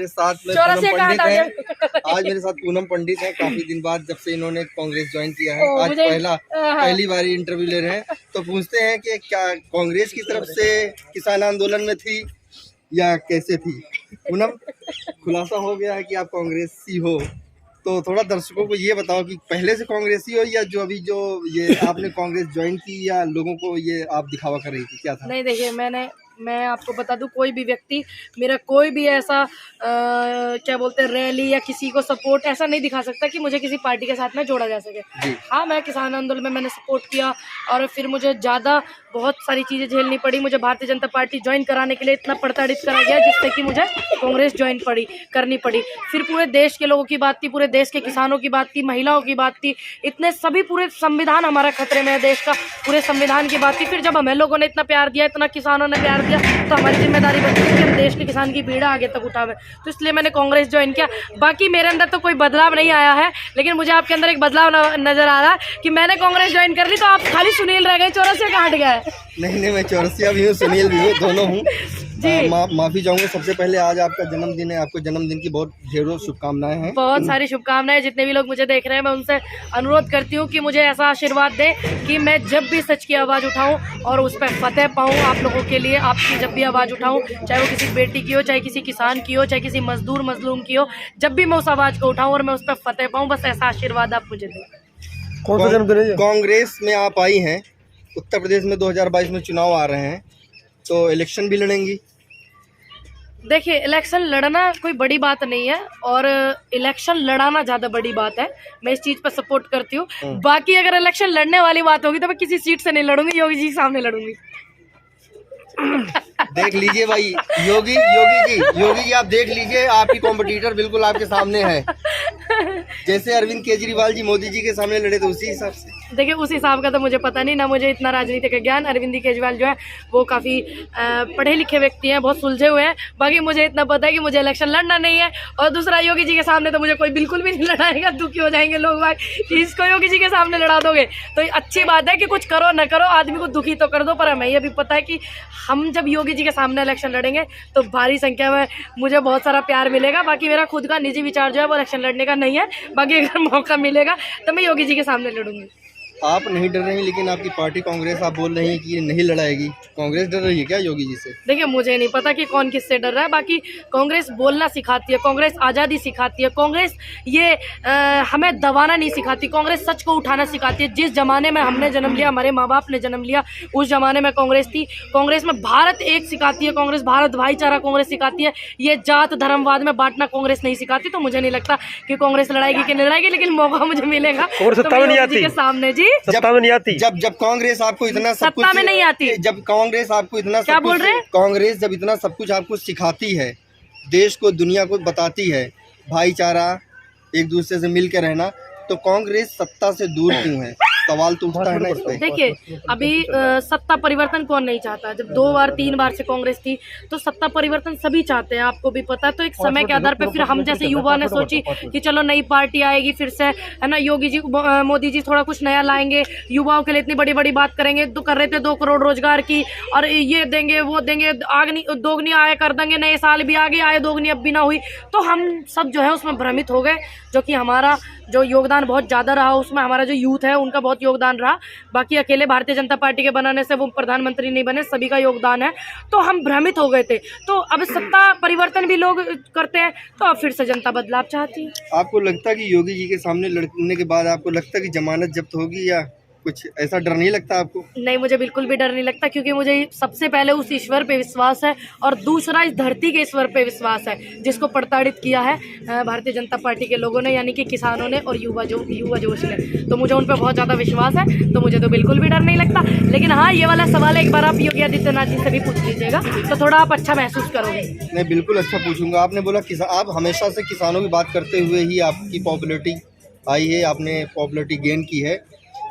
मेरे साथ में चौरसिया पूनम कहाँ पंडित हटा हैं। दिया? आज मेरे साथ पूनम पंडित हैं, काफी दिन बाद जब से इन्होंने कांग्रेस ज्वाइन किया है। ओ, आज मुझे पहली बार इंटरव्यू ले रहे हैं, तो पूछते हैं कि क्या कांग्रेस की तरफ से किसान आंदोलन में थी या कैसे थी। पूनम, खुलासा हो गया है कि आप कांग्रेसी हो, तो थोड़ा दर्शकों को ये बताओ कि पहले से कांग्रेसी हो या जो ये आपने कांग्रेस ज्वाइन की, या लोगों को ये आप दिखावा कर रही थी, क्या था? नहीं, देखिए मैं आपको बता दूं, कोई भी व्यक्ति मेरा कोई भी ऐसा क्या बोलते हैं रैली या किसी को सपोर्ट ऐसा नहीं दिखा सकता कि मुझे किसी पार्टी के साथ में जोड़ा जा सके। हाँ, मैं किसान आंदोलन में मैंने सपोर्ट किया और फिर मुझे ज़्यादा बहुत सारी चीज़ें झेलनी पड़ी। मुझे भारतीय जनता पार्टी ज्वाइन कराने के लिए इतना प्रताड़ित करा गया जिससे कि मुझे कांग्रेस ज्वाइन करनी पड़ी। फिर पूरे देश के लोगों की बात थी, पूरे देश के किसानों की बात थी, महिलाओं की बात थी, इतने सभी पूरे संविधान हमारा खतरे में है, देश का पूरे संविधान की बात थी। फिर जब हमें लोगों ने इतना प्यार दिया, इतना किसानों ने प्यार दिया, तो हमारी जिम्मेदारी बनती है कि हम देश के किसान की पीड़ा आगे तक उठावे। तो इसलिए मैंने कांग्रेस ज्वाइन किया। बाकी मेरे अंदर तो कोई बदलाव नहीं आया है, लेकिन मुझे आपके अंदर एक बदलाव नजर आ रहा है कि मैंने कांग्रेस ज्वाइन कर ली तो आप खाली सुनील रह गए, चौरसिया कहाँ हट गया है? नहीं, मैं चौरसिया भी हूँ, सुनील भी हूँ, दोनों हूँ। माफी चाहूंगा। सबसे पहले आज आपका जन्मदिन है, आपको जन्मदिन की बहुत ढेरों शुभकामनाएं हैं। बहुत सारी शुभकामनाएं। जितने भी लोग मुझे देख रहे हैं, मैं उनसे अनुरोध करती हूँ कि मुझे ऐसा आशीर्वाद दें कि मैं जब भी सच की आवाज़ उठाऊं और उस पर फतेह पाऊं आप लोगों के लिए। आपकी जब भी आवाज़ उठाऊं, चाहे वो किसी बेटी की हो, चाहे किसी किसान की हो, चाहे किसी मजदूर मजलूम की हो, जब भी मैं उस आवाज़ को उठाऊं और मैं उस पर फतेह पाऊँ, बस ऐसा आशीर्वाद आप मुझे दें। कौन सा जन्मदिन है? कांग्रेस में आप आई हैं, उत्तर प्रदेश में 2022 में चुनाव आ रहे हैं, तो इलेक्शन भी लड़ेंगी? देखिए, इलेक्शन लड़ना कोई बड़ी बात नहीं है और इलेक्शन लड़ाना ज़्यादा बड़ी बात है। मैं इस चीज़ पर सपोर्ट करती हूँ। बाकी अगर इलेक्शन लड़ने वाली बात होगी तो मैं किसी सीट से नहीं लड़ूंगी, योगी जी के सामने लड़ूंगी। देख लीजिए भाई, योगी जी आप देख लीजिए, आपकी कॉम्पिटिटर बिल्कुल आपके सामने है। जैसे अरविंद केजरीवाल जी मोदी जी के सामने लड़े, तो उसी हिसाब से। देखिए, उस हिसाब का तो मुझे पता नहीं, ना मुझे इतना राजनीति का ज्ञान। अरविंद केजरीवाल जो है वो काफ़ी पढ़े लिखे व्यक्ति हैं, बहुत सुलझे हुए हैं। बाकी मुझे इतना पता है कि मुझे इलेक्शन लड़ना नहीं है। और दूसरा, योगी जी के सामने तो मुझे कोई बिल्कुल भी नहीं लड़ाएगा। दुखी हो जाएंगे लोग भाई कि इसको योगी जी के सामने लड़ा दोगे। तो अच्छी बात है कि कुछ करो न करो, आदमी को दुखी तो कर दो। पर हमें ये भी पता है कि हम जब योगी जी के सामने इलेक्शन लड़ेंगे तो भारी संख्या में मुझे बहुत सारा प्यार मिलेगा। बाकी मेरा खुद का निजी विचार जो है वो इलेक्शन लड़ने का नहीं है। बाकी अगर मौका मिलेगा तो मैं योगी जी के सामने लड़ूंगी। आप नहीं डर रही, लेकिन आपकी पार्टी कांग्रेस आप बोल रही हैं कि ये नहीं लड़ाएगी। कांग्रेस डर रही है क्या योगी जी से? देखिए, मुझे नहीं पता कि कौन किससे डर रहा है। बाकी कांग्रेस बोलना सिखाती है, कांग्रेस आज़ादी सिखाती है, कांग्रेस ये हमें दबाना नहीं सिखाती, कांग्रेस सच को उठाना सिखाती है। जिस जमाने में हमने जन्म लिया, हमारे माँ बाप ने जन्म लिया, उस जमाने में कांग्रेस थी। कांग्रेस में भारत एक सिखाती है, कांग्रेस भारत भाईचारा कांग्रेस सिखाती है। ये जात धर्मवाद में बांटना कांग्रेस नहीं सिखाती। तो मुझे नहीं लगता कि कांग्रेस लड़ाएगी कि नहीं लड़ाएगी, लेकिन मौका मुझे मिलेगा के सामने। जी, सत्ता में नहीं आती। जब कांग्रेस आपको इतना सब कुछ, सत्ता में नहीं आती, जब कांग्रेस आपको इतना क्या बोल रहे हैं? कांग्रेस जब इतना सब कुछ आपको सिखाती है, देश को दुनिया को बताती है भाईचारा, एक दूसरे से मिल के रहना, तो कांग्रेस सत्ता से दूर क्यों है? सवाल तो उठता है ना इस पे। देखिए, अभी सत्ता परिवर्तन कौन नहीं चाहता? जब 2 बार 3 बार से कांग्रेस थी तो सत्ता परिवर्तन सभी चाहते हैं, आपको भी पता है। तो एक समय के आधार पर फिर हम जैसे युवा ने सोची कि चलो नई पार्टी आएगी फिर से, है ना, योगी जी मोदी जी थोड़ा कुछ नया लाएंगे, युवाओं के लिए इतनी बड़ी बड़ी बात करेंगे। तो कर रहे थे 2 करोड़ रोजगार की, और ये देंगे वो देंगे, दोगुनी आय कर देंगे, नए साल भी आ गए, आय दोगुनी अब भी ना हुई। तो हम सब जो है उसमें भ्रमित हो गए, जो कि हमारा जो योगदान बहुत ज़्यादा रहा उसमें, हमारा जो यूथ है उनका बहुत योगदान रहा। बाकी अकेले भारतीय जनता पार्टी के बनाने से वो प्रधानमंत्री नहीं बने, सभी का योगदान है। तो हम भ्रमित हो गए थे। तो अब सत्ता परिवर्तन भी लोग करते हैं, तो अब फिर से जनता बदलाव चाहती है। आपको लगता है कि योगी जी के सामने लड़ने के बाद आपको लगता है कि जमानत जब्त होगी, या कुछ ऐसा डर नहीं लगता आपको? नहीं, मुझे बिल्कुल भी डर नहीं लगता, क्योंकि मुझे सबसे पहले उस ईश्वर पे विश्वास है और दूसरा इस धरती के ईश्वर पे विश्वास है, जिसको प्रताड़ित किया है भारतीय जनता पार्टी के लोगों ने, यानी कि किसानों ने और युवा जोश ने। तो मुझे उन पर बहुत ज़्यादा विश्वास है, तो मुझे तो बिल्कुल भी डर नहीं लगता। लेकिन हाँ, ये वाला सवाल एक बार आप योगी आदित्यनाथ जी से भी पूछ लीजिएगा, तो थोड़ा आप अच्छा महसूस करोगे। मैं बिल्कुल अच्छा पूछूंगा। आपने बोला आप हमेशा से किसानों की बात करते हुए ही आपकी पॉपुलैरिटी आई है, आपने पॉपुलैरिटी गेन की है,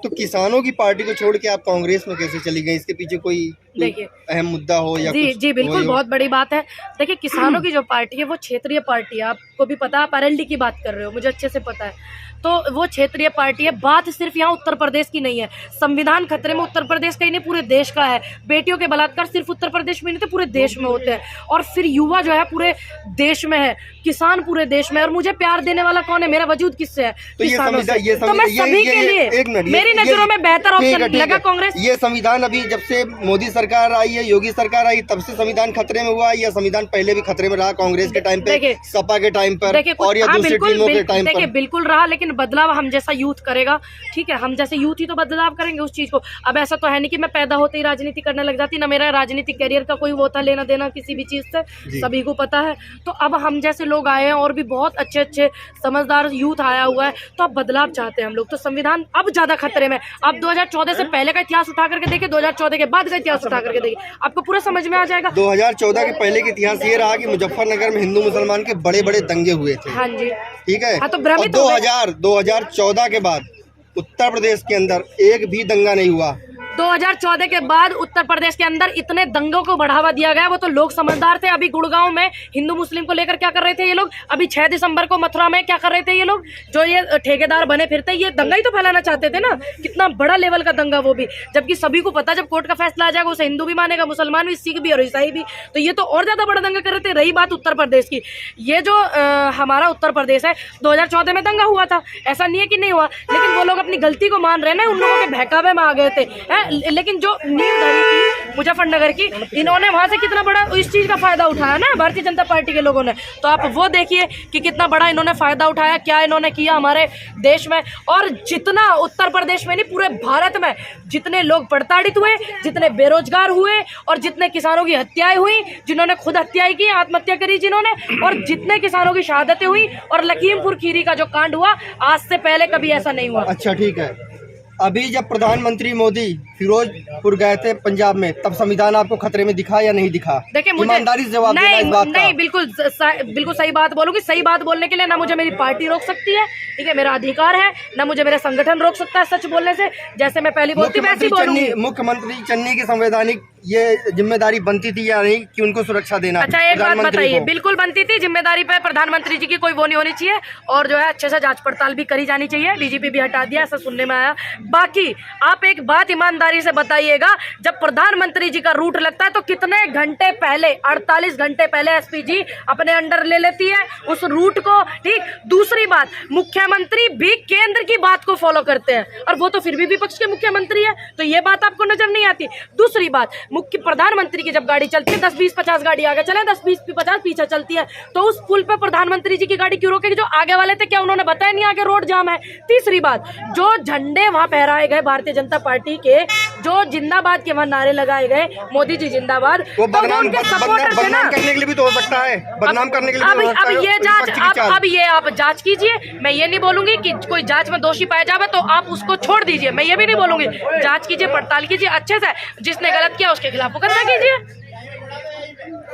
तो किसानों की पार्टी को छोड़ के आप कांग्रेस में कैसे चली गई? इसके पीछे कोई देखिए अहम मुद्दा हो या जी कुछ जी बिल्कुल, वही हो? बहुत बड़ी बात है। देखिए किसानों की जो पार्टी है वो क्षेत्रीय पार्टी है, आपको भी पता है, आप आरएलडी की बात कर रहे हो, मुझे अच्छे से पता है। तो वो क्षेत्रीय पार्टी है, बात सिर्फ यहाँ उत्तर प्रदेश की नहीं है। संविधान खतरे में उत्तर प्रदेश का ही नहीं, पूरे देश का है। बेटियों के बलात्कार सिर्फ उत्तर प्रदेश में नहीं, तो पूरे देश में होते हैं। और फिर युवा जो है पूरे देश में है, किसान पूरे देश में है। और मुझे प्यार देने वाला कौन है, मेरा वजूद किससे है? तो किसानों से। ये तो मैं सभी के लिए, एक मिनट, मेरी नजरों में बेहतर ऑप्शन लगा कांग्रेस। ये संविधान अभी जब से मोदी सरकार आई है, योगी सरकार आई, तब से संविधान खतरे में हुआ, या संविधान पहले भी खतरे में रहा कांग्रेस के टाइम पे, सपा के टाइम पर, और या दूसरी टीमों के टाइम पर? देखिए बिल्कुल रहा, लेकिन बदलाव हम जैसा यूथ करेगा। ठीक है, हम जैसे यूथ ही तो बदलाव करेंगे उस चीज को। अब ऐसा तो है नहीं कि मैं पैदा होते ही राजनीति करने लग जाती, ना मेरा राजनीतिक करियर का कोई वो था लेना देना किसी भी चीज से, सभी को पता है। तो अब हम जैसे लोग आए हैं और भी बहुत अच्छे अच्छे समझदार यूथ आया हुआ है, तो अब बदलाव चाहते हैं हम लोग। तो संविधान अब ज्यादा खतरे में। आप 2014 से पहले का इतिहास उठा करके देखिए, 2014 के बाद का इतिहास उठा करके देखिए, आपको पूरा समझ में आ जाएगा। 2014 के पहले का इतिहास ये रहा कि मुजफ्फरनगर में हिंदू मुसलमान के बड़े बड़े दंगे हुए थे। हाँ जी, ठीक है। हाँ, तो भ्रमित हो गए। 2014 के बाद उत्तर प्रदेश के अंदर एक भी दंगा नहीं हुआ। 2014 के बाद उत्तर प्रदेश के अंदर इतने दंगों को बढ़ावा दिया गया, वो तो लोग समझदार थे। अभी गुड़गांव में हिंदू मुस्लिम को लेकर क्या कर रहे थे ये लोग? अभी 6 दिसंबर को मथुरा में क्या कर रहे थे ये लोग? जो ये ठेकेदार बने फिरते, ये दंगा ही तो फैलाना चाहते थे ना। कितना बड़ा लेवल का दंगा वो भी, जबकि सभी को पता जब कोर्ट का फैसला आ जाएगा उसे हिंदू भी मानेगा, मुसलमान भी, सिख भी और ईसाई भी। तो ये तो और ज्यादा बड़ा दंगा कर रहे थे। रही बात उत्तर प्रदेश की, ये जो हमारा उत्तर प्रदेश है, 2014 में दंगा हुआ था, ऐसा नहीं है कि नहीं हुआ, लेकिन वो लोग अपनी गलती को मान रहे हैं ना, उन लोगों के बहकावे में आ गए थे। लेकिन जो नींव धरी थी मुजफ्फरनगर की, इन्होंने वहां से कितना बड़ा इस चीज का फायदा उठाया ना भारतीय जनता पार्टी के लोगों ने। तो आप वो देखिए कि कितना बड़ा इन्होंने फायदा उठाया, क्या इन्होंने किया हमारे देश में। और जितना उत्तर प्रदेश में नहीं, पूरे भारत में जितने लोग प्रताड़ित हुए, जितने बेरोजगार हुए, और जितने किसानों की हत्याएं हुई, जिन्होंने खुद हत्याएं की, आत्महत्या करी जिन्होंने, और जितने किसानों की शहादतें हुई, और लखीमपुर खीरी का जो कांड हुआ, आज से पहले कभी ऐसा नहीं हुआ। अच्छा ठीक है, अभी जब प्रधानमंत्री मोदी फिरोजपुर गए थे पंजाब में, तब संविधान आपको खतरे में दिखा या नहीं दिखा? देखिए मुझे ईमानदारी से जवाब देना इस बात का। नहीं, बिल्कुल सही बात बोलूंगी। सही बात बोलने के लिए ना मुझे मेरी पार्टी रोक सकती है, ठीक है, मेरा अधिकार है, ना मुझे मेरा संगठन रोक सकता है सच बोलने से। जैसे मैं पहले बोलती वैसे ही बोलूंगी। मुख्यमंत्री चन्नी की संवैधानिक ये जिम्मेदारी बनती थी या नहीं कि उनको सुरक्षा देना? अच्छा एक बात बताइए, बिल्कुल बनती थी जिम्मेदारी पे प्रधानमंत्री जी की कोई वो नहीं होनी चाहिए, और जो है अच्छे से जांच पड़ताल भी करी जानी चाहिए। डीजीपी भी हटा दिया, ऐसा सुनने में आया। बाकी आप एक बात ईमानदारी से बताइएगा, जब प्रधानमंत्री जी का रूट लगता है तो कितने घंटे पहले, 48 घंटे पहले एसपीजी अपने अंडर ले लेती है उस रूट को। ठीक, दूसरी बात, मुख्यमंत्री भी केंद्र की बात को फॉलो करते हैं, और वो तो फिर भी विपक्ष के मुख्यमंत्री है, तो ये बात आपको नजर नहीं आती। दूसरी बात, मुख्य प्रधानमंत्री की जब गाड़ी चलती है, 10 20 50 गाड़ी आगे चले, 10 20 50 पीछे चलती है, तो उस पुल पे प्रधानमंत्री जी की गाड़ी क्यों रोकेगी? जो आगे वाले थे क्या उन्होंने बताया नहीं आगे रोड जाम है? तीसरी बात, जो झंडे वहां फहराए गए भारतीय जनता पार्टी के, जो जिंदाबाद के वहां नारे लगाए गए, मोदी जी जिंदाबाद, वो बदनाम करने के लिए भी तो हो सकता है, बदनाम करने के लिए भी हो सकता है। अब ये जांच, अब ये आप जांच कीजिए। मैं ये नहीं बोलूंगी कि कोई जांच में दोषी पाया जाए तो आप उसको छोड़ दीजिए, मैं ये भी नहीं बोलूंगी। जांच कीजिए, पड़ताल कीजिए अच्छे से, जिसने गलत किया उसके खिलाफ मुकदमा कीजिए।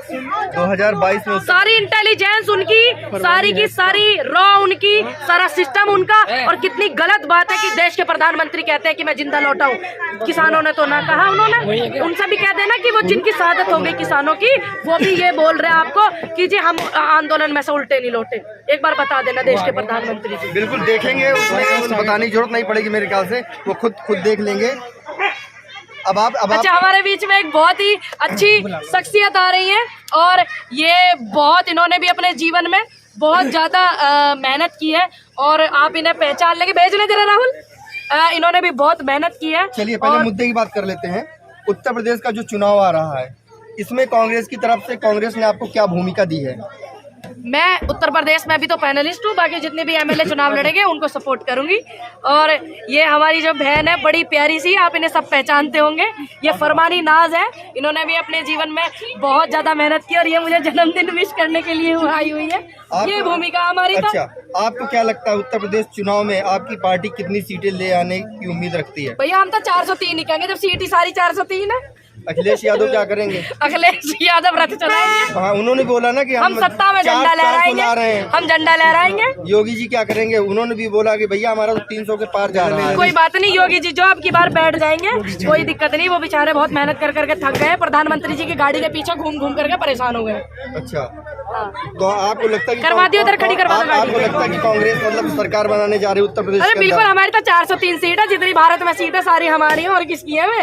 2022 में सारी इंटेलिजेंस उनकी, सारी की सारी रॉ उनकी, सारा सिस्टम उनका। और कितनी गलत बात है कि देश के प्रधानमंत्री कहते हैं कि मैं जिंदा लौटा हूँ। किसानों ने तो ना कहा, उन्होंने उनसे भी कह देना कि वो जिनकी शहादत हो गई किसानों की, वो भी ये बोल रहे हैं आपको कि जी हम आंदोलन में से उल्टे नहीं लौटे। एक बार बता देना देश के प्रधानमंत्री जी। बिल्कुल देखेंगे, उसमें बताने की जरूरत नहीं पड़ेगी मेरे ख्याल से, वो खुद देख लेंगे। अब अच्छा, हमारे बीच में एक बहुत ही अच्छी शख्सियत आ रही है, और ये बहुत, इन्होंने भी अपने जीवन में बहुत ज्यादा मेहनत की है, और आप इन्हें पहचान लेंगे। भेज ले जरा राहुल, इन्होंने भी बहुत मेहनत की है। चलिए पहले मुद्दे की बात कर लेते हैं। उत्तर प्रदेश का जो चुनाव आ रहा है, इसमें कांग्रेस की तरफ से कांग्रेस ने आपको क्या भूमिका दी है? मैं उत्तर प्रदेश में अभी तो पैनलिस्ट हूँ, बाकी जितने भी एमएलए चुनाव लड़ेंगे उनको सपोर्ट करूंगी। और ये हमारी जो बहन है, बड़ी प्यारी सी, आप इन्हें सब पहचानते होंगे, ये फरमानी नाज है। इन्होंने भी अपने जीवन में बहुत ज्यादा मेहनत की, और ये मुझे जन्मदिन विश करने के लिए आई हुई है। ये भूमिका हमारी। अच्छा, आपको क्या लगता है उत्तर प्रदेश चुनाव में आपकी पार्टी कितनी सीटें ले आने की उम्मीद रखती है? भैया हम तो 403 ही कहेंगे, जब सीट ही सारी 403 है। अखिलेश यादव क्या करेंगे? अखिलेश यादव रथ चलाएंगे। हाँ, उन्होंने बोला ना कि हम सत्ता में झंडा लहराएंगे, हम झंडा लहराएंगे। योगी जी क्या करेंगे? उन्होंने भी बोला कि भैया हमारा तो 300 के पार जा रहा है। कोई बात नहीं, योगी जी जो अब की बार बैठ जाएंगे, कोई दिक्कत नहीं। वो बेचारे बहुत मेहनत कर करके थक गए, प्रधानमंत्री जी की गाड़ी के पीछे घूम घूम करके परेशान हो गए। अच्छा, तो आपको लगता है कि करवा दियो, उधर खड़ी करवा दो गाड़ी। आपको लगता है कि कांग्रेस मतलब सरकार बनाने जा रही है उत्तर प्रदेश अरे के बिल्कुल, अंदर? हमारी तो 403 सीट है, जितनी भारत में सीट है सारी हमारी है, और किसकी है वे?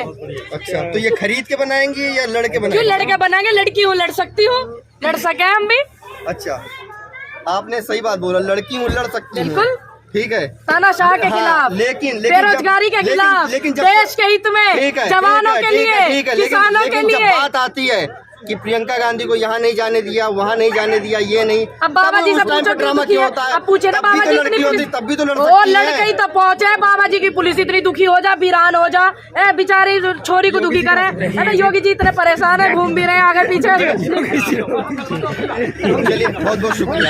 अच्छा, तो ये खरीद के बनाएंगे या लड़के क्यों बनाएंगे? लड़के बनाएंगे? लड़की हूँ, लड़ सकती हूँ, लड़ सके हम भी। अच्छा, आपने सही बात बोला, लड़की हूँ लड़ सकती हूँ। बिल्कुल, ठीक है, तानाशाह के हाँ, खिलाफ, लेकिन बेरोजगारी के खिलाफ, देश के हित में, जवानों के लिए, किसानों के लिए। बात आती है कि प्रियंका गांधी को यहाँ नहीं जाने दिया, वहाँ नहीं जाने दिया, ये नहीं। अब बाबा जी से पूछो ड्रामा क्यों होता है? अब पूछे ना बाबा जी, तब भी तो लड़ वो सकती है। लड़के ही तो पहुंचे, बाबा जी की पुलिस इतनी दुखी हो जा, वीरान हो जा, बेचारी छोरी को दुखी करे। अरे योगी जी इतने परेशान है, घूम भी रहे आगे पीछे। चलिए, बहुत बहुत शुक्रिया।